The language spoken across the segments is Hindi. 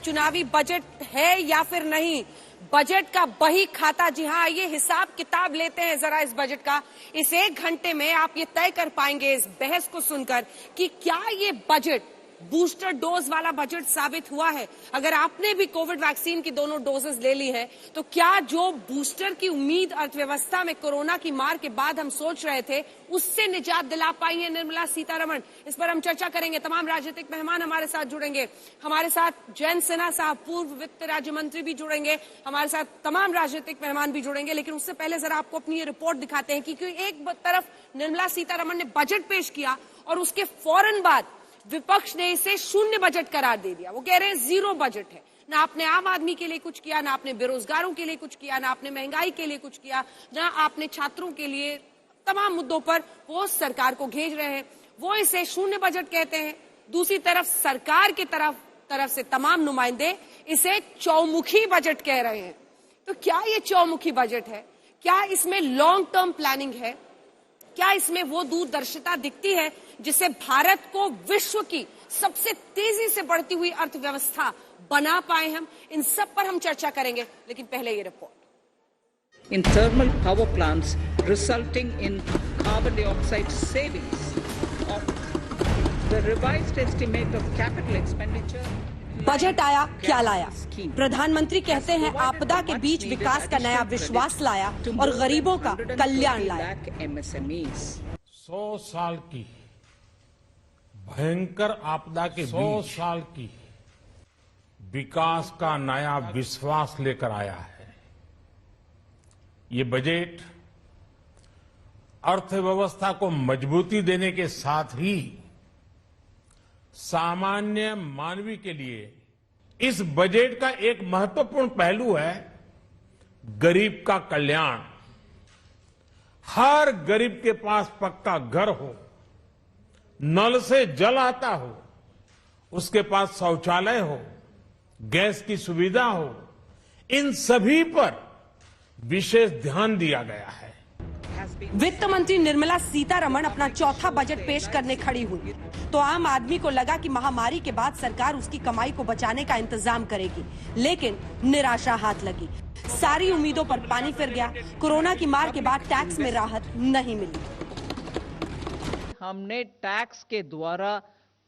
चुनावी बजट है या फिर नहीं। बजट का बही खाता, जी हाँ, ये हिसाब किताब लेते हैं जरा इस बजट का। इस 1 घंटे में आप ये तय कर पाएंगे इस बहस को सुनकर कि क्या ये बजट बूस्टर डोज वाला बजट साबित हुआ है। अगर आपने भी कोविड वैक्सीन की दोनों डोजेस ले ली है तो क्या जो बूस्टर की उम्मीद अर्थव्यवस्था में कोरोना की मार के बाद हम सोच रहे थे उससे निजात दिला पाई है निर्मला सीतारमण। इस पर हम चर्चा करेंगे। तमाम राजनीतिक मेहमान हमारे साथ जुड़ेंगे। हमारे साथ जयंत सिन्हा साहब, पूर्व वित्त राज्य मंत्री भी जुड़ेंगे। हमारे साथ तमाम राजनीतिक मेहमान भी जुड़ेंगे। लेकिन उससे पहले जरा आपको अपनी ये रिपोर्ट दिखाते हैं कि एक तरफ निर्मला सीतारमण ने बजट पेश किया और उसके फौरन बाद विपक्ष ने इसे शून्य बजट करार दे दिया। वो कह रहे हैं जीरो बजट है। ना आपने आम आदमी के लिए कुछ किया, ना आपने बेरोजगारों के लिए कुछ किया, ना आपने महंगाई के लिए कुछ किया, ना आपने छात्रों के लिए। तमाम मुद्दों पर वो सरकार को घेर रहे हैं। वो इसे शून्य बजट कहते हैं। दूसरी तरफ सरकार की तरफ से तमाम नुमाइंदे इसे चौमुखी बजट कह रहे हैं। तो क्या ये चौमुखी बजट है? क्या इसमें लॉन्ग टर्म प्लानिंग है? क्या इसमें वो दूरदर्शिता दिखती है जिससे भारत को विश्व की सबसे तेजी से बढ़ती हुई अर्थव्यवस्था बना पाए हम? इन सब पर हम चर्चा करेंगे, लेकिन पहले ये report. In thermal power plants resulting in carbon dioxide savings of the revised estimate of capital expenditure. Budget आया, क्या लाया? प्रधानमंत्री कहते हैं आपदा के बीच विकास का नया विश्वास लाया और गरीबों का कल्याण लाया। 100 साल की भयंकर आपदा के 100 साल की विकास का नया विश्वास लेकर आया है। ये बजट अर्थव्यवस्था को मजबूती देने के साथ ही सामान्य मानवी के लिए इस बजट का एक महत्वपूर्ण पहलू है गरीब का कल्याण। हर गरीब के पास पक्का घर हो, नल से जल आता हो, उसके पास शौचालय हो, गैस की सुविधा हो, इन सभी पर विशेष ध्यान दिया गया है। वित्त मंत्री निर्मला सीतारमण अपना चौथा बजट पेश करने खड़ी हुई तो आम आदमी को लगा कि महामारी के बाद सरकार उसकी कमाई को बचाने का इंतजाम करेगी, लेकिन निराशा हाथ लगी। सारी उम्मीदों पर पानी फिर गया। कोरोना की मार के बाद टैक्स में राहत नहीं मिली। हमने टैक्स के द्वारा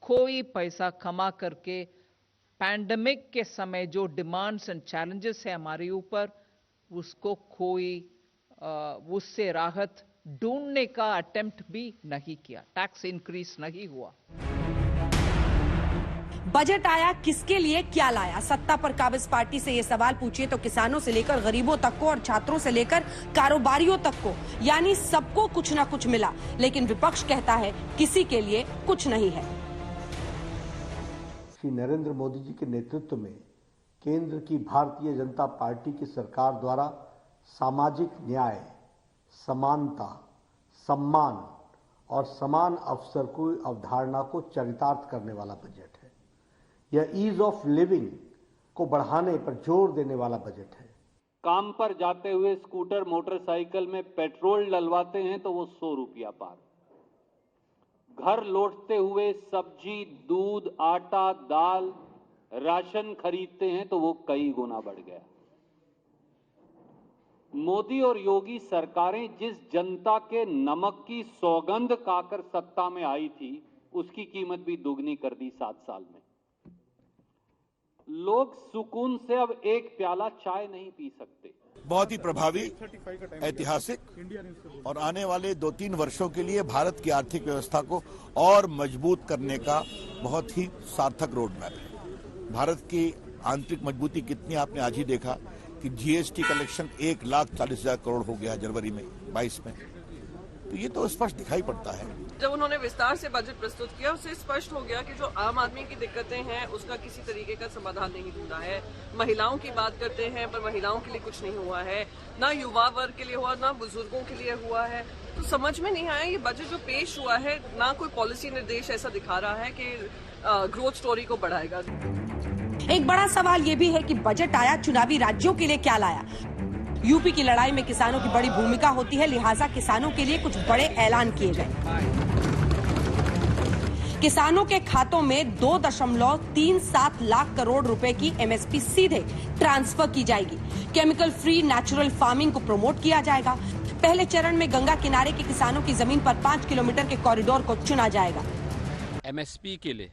कोई पैसा कमा करके पैंडेमिक के समय जो डिमांड्स एंड चैलेंजेस है हमारे ऊपर, उसको कोई उससे राहत ढूंढने का अटेम्प्ट भी नहीं किया। टैक्स इंक्रीज नहीं हुआ। बजट आया, किसके लिए क्या लाया? सत्ता पर काबिज पार्टी से ये सवाल पूछिए तो किसानों से लेकर गरीबों तक को और छात्रों से लेकर कारोबारियों तक को, यानी सबको कुछ ना कुछ मिला। लेकिन विपक्ष कहता है किसी के लिए कुछ नहीं है। श्री नरेंद्र मोदी जी के नेतृत्व में केंद्र की भारतीय जनता पार्टी की सरकार द्वारा सामाजिक न्याय, समानता, सम्मान और समान अवसर की अवधारणा को चरितार्थ करने वाला बजट है। यह ईज ऑफ लिविंग को बढ़ाने पर जोर देने वाला बजट है। काम पर जाते हुए स्कूटर मोटरसाइकिल में पेट्रोल डलवाते हैं तो वो 100 रुपया पार। घर लौटते हुए सब्जी, दूध, आटा, दाल, राशन खरीदते हैं तो वो कई गुना बढ़ गया। मोदी और योगी सरकारें जिस जनता के नमक की सौगंध खाकर सत्ता में आई थी, उसकी कीमत भी दुगनी कर दी 7 साल में। लोग सुकून से अब एक प्याला चाय नहीं पी सकते। बहुत ही प्रभावी, ऐतिहासिक और आने वाले 2-3 वर्षों के लिए भारत की आर्थिक व्यवस्था को और मजबूत करने का बहुत ही सार्थक रोड मैप है। भारत की आंतरिक मजबूती कितनी आपने आज ही देखा कि जीएसटी कलेक्शन 1,40,000 करोड़ हो गया जनवरी में 22 में। तो ये तो स्पष्ट दिखाई पड़ता है। जब उन्होंने विस्तार से बजट प्रस्तुत किया उससे स्पष्ट हो गया कि जो आम आदमी की दिक्कतें हैं उसका किसी तरीके का समाधान नहीं ढूंढा है। महिलाओं की बात करते हैं पर महिलाओं के लिए कुछ नहीं हुआ है, ना युवा वर्ग के लिए हुआ, ना बुजुर्गों के लिए हुआ है। तो समझ में नहीं आया ये बजट जो पेश हुआ है, ना कोई पॉलिसी निर्देश ऐसा दिखा रहा है कि ग्रोथ स्टोरी को बढ़ाएगा। एक बड़ा सवाल ये भी है कि बजट आया, चुनावी राज्यों के लिए क्या लाया? यूपी की लड़ाई में किसानों की बड़ी भूमिका होती है, लिहाजा किसानों के लिए कुछ बड़े ऐलान किए गए। किसानों के खातों में 2.37 लाख करोड़ रुपए की एमएसपी सीधे ट्रांसफर की जाएगी। केमिकल फ्री नेचुरल फार्मिंग को प्रमोट किया जाएगा। पहले चरण में गंगा किनारे के किसानों की जमीन पर 5 किलोमीटर के कॉरिडोर को चुना जाएगा। एमएसपी के लिए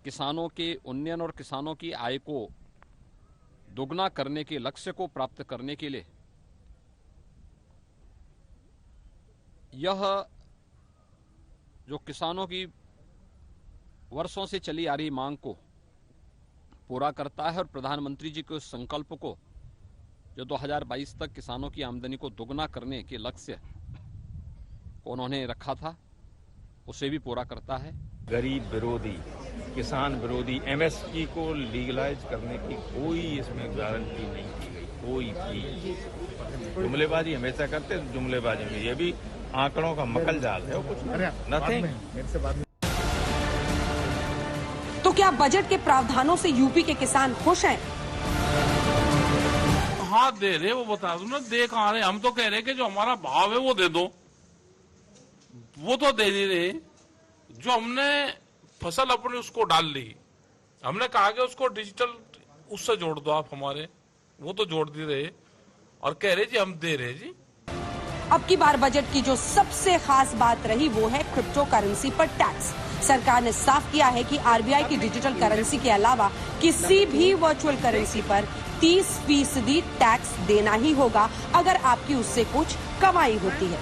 किसानों के उन्नयन और किसानों की आय को दोगुना करने के लक्ष्य को प्राप्त करने के लिए यह जो किसानों की वर्षों से चली आ रही मांग को पूरा करता है और प्रधानमंत्री जी के उस संकल्प को जो 2022 तक किसानों की आमदनी को दोगुना करने के लक्ष्य को उन्होंने रखा था, उसे भी पूरा करता है। गरीब विरोधी, किसान विरोधी एमएसपी को लीगलाइज करने की कोई इसमें गारंटी नहीं की गई। कोई भी जुमलेबाजी हमेशा करते, जुमलेबाजी में ये भी आंकड़ों का मकल जाल है, वो कुछ नथिंग। तो क्या बजट के प्रावधानों से यूपी के किसान खुश हैं? हाँ दे रहे, वो बता दो ना, दे कहाँ रहे। हम तो कह रहे कि जो हमारा भाव है वो दे दो, वो तो दे नहीं रहे। जो हमने फसल अपनी उसको डाल ली, हमने कहा कि उसको डिजिटल उससे जोड़ दो आप हमारे, वो तो जोड़ दे रहे और कह रहे जी हम दे रहे जी। अब की बार बजट की जो सबसे खास बात रही वो है क्रिप्टो करेंसी पर टैक्स। सरकार ने साफ किया है कि आरबीआई की डिजिटल करेंसी के अलावा किसी भी वर्चुअल करेंसी पर 30% टैक्स देना ही होगा अगर आपकी उससे कुछ कमाई होती है।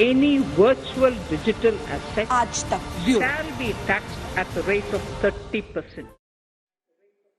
Any virtual digital asset आज तक bureau shall be taxed at the rate of 30%.